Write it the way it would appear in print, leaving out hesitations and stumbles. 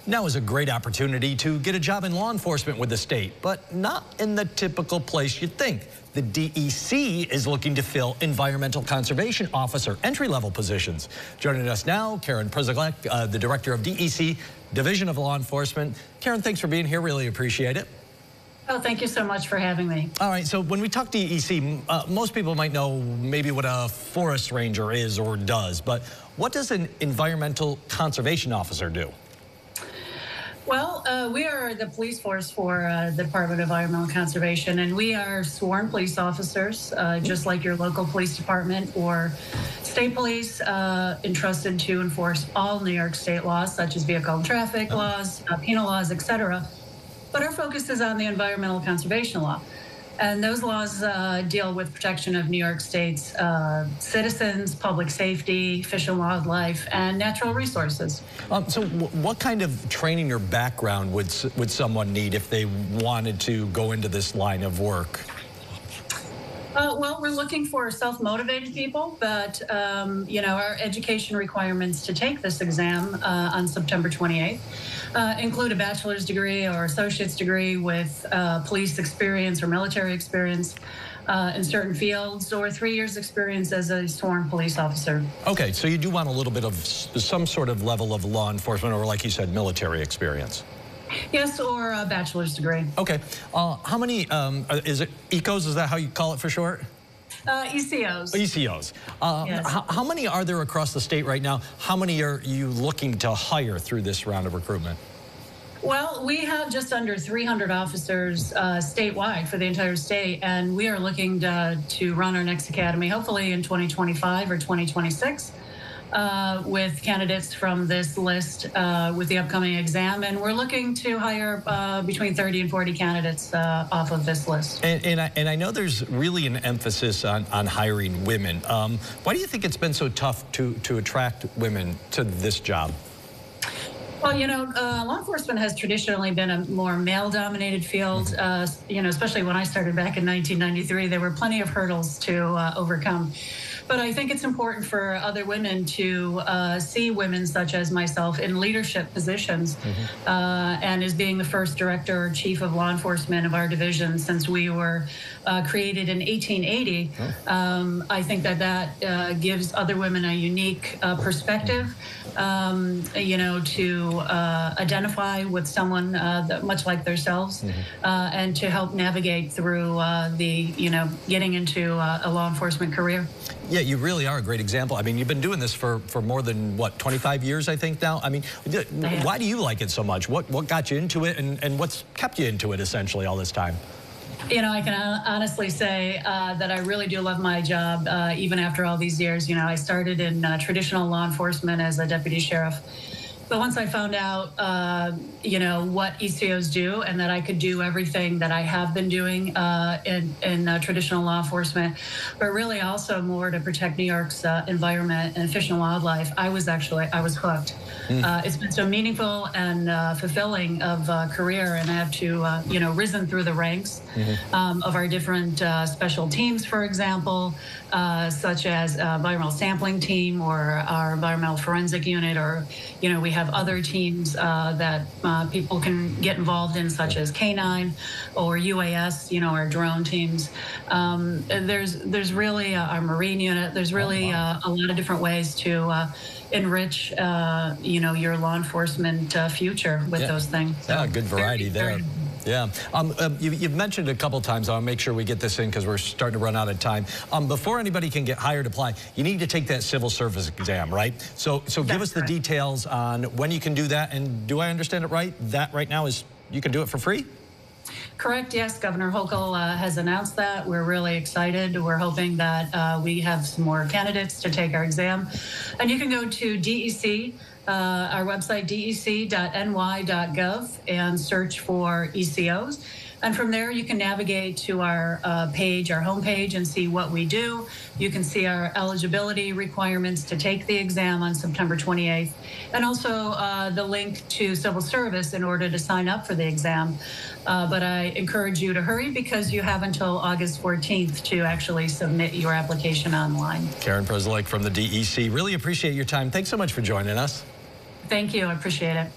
Now is a great opportunity to get a job in law enforcement with the state, but not in the typical place you'd think. The DEC is looking to fill environmental conservation officer entry-level positions. Joining us now, Karen Przyklek, the director of DEC, Division of Law Enforcement. Karen, thanks for being here. Really appreciate it. Oh, thank you so much for having me. All right, so when we talk DEC, most people might know maybe what a forest ranger is or does, but what does an environmental conservation officer do? Well, we are the police force for the Department of Environmental Conservation, and we are sworn police officers, just like your local police department or state police, entrusted to enforce all New York state laws, such as vehicle and traffic laws, penal laws, etc. But our focus is on the environmental conservation law. And those laws deal with protection of New York State's citizens, public safety, fish and wildlife, and natural resources. So what kind of training or background would someone need if they wanted to go into this line of work? Well, we're looking for self-motivated people, but, you know, our education requirements to take this exam on September 28th include a bachelor's degree or associate's degree with police experience or military experience in certain fields, or 3 years experience as a sworn police officer. Okay, so you do want a little bit of some sort of level of law enforcement, or like you said, military experience. Yes, or a bachelor's degree. Okay. How many, is it ECOs, is that how you call it for short? ECOs. ECOs. Yes. How many are there across the state right now? How many are you looking to hire through this round of recruitment? Well, we have just under 300 officers statewide for the entire state, and we are looking to run our next academy, hopefully in 2025 or 2026. With candidates from this list with the upcoming exam, and we're looking to hire between 30 and 40 candidates off of this list. And I know there's really an emphasis on hiring women. Why do you think it's been so tough to attract women to this job? Well, you know, law enforcement has traditionally been a more male-dominated field. You know, especially when I started back in 1993, there were plenty of hurdles to overcome. But I think it's important for other women to see women such as myself in leadership positions, and as being the first director or chief of law enforcement of our division since we were created in 1880. I think that gives other women a unique perspective, you know, to identify with someone much like themselves, and to help navigate through you know, getting into a law enforcement career. Yeah, you really are a great example. I mean, you've been doing this for more than, what, 25 years, I think now? I mean, why do you like it so much? What got you into it, and what's kept you into it, essentially, all this time? You know, I can honestly say that I really do love my job, even after all these years. You know, I started in traditional law enforcement as a deputy sheriff. But once I found out, you know, what ECOs do, and that I could do everything that I have been doing in traditional law enforcement, but really also more to protect New York's environment and fish and wildlife, I was hooked. It's been so meaningful and fulfilling of career, and I have to, you know, risen through the ranks of our different special teams, for example, such as environmental sampling team or our environmental forensic unit, or, you know, we have other teams that people can get involved in, such as K9 or UAS, you know, our drone teams. There's really our Marine unit. There's really a lot of different ways to enrich, you know, your law enforcement future with those things. So, yeah, good variety there. Yeah. You've mentioned a couple times, I'll make sure we get this in because we're starting to run out of time. Before anybody can get hired, apply, you need to take that civil service exam, right? So give us the details on when you can do that, and do I understand it right? That right now is, you can do it for free? Correct, yes. Governor Hochul has announced that. We're really excited. We're hoping that we have some more candidates to take our exam. And you can go to DEC, our website, dec.ny.gov, and search for ECOs. And from there, you can navigate to our page, our homepage, and see what we do. You can see our eligibility requirements to take the exam on September 28th, and also the link to civil service in order to sign up for the exam. But I encourage you to hurry because you have until August 14th to actually submit your application online. Karen Przyklek from the DEC. Really appreciate your time. Thanks so much for joining us. Thank you. I appreciate it.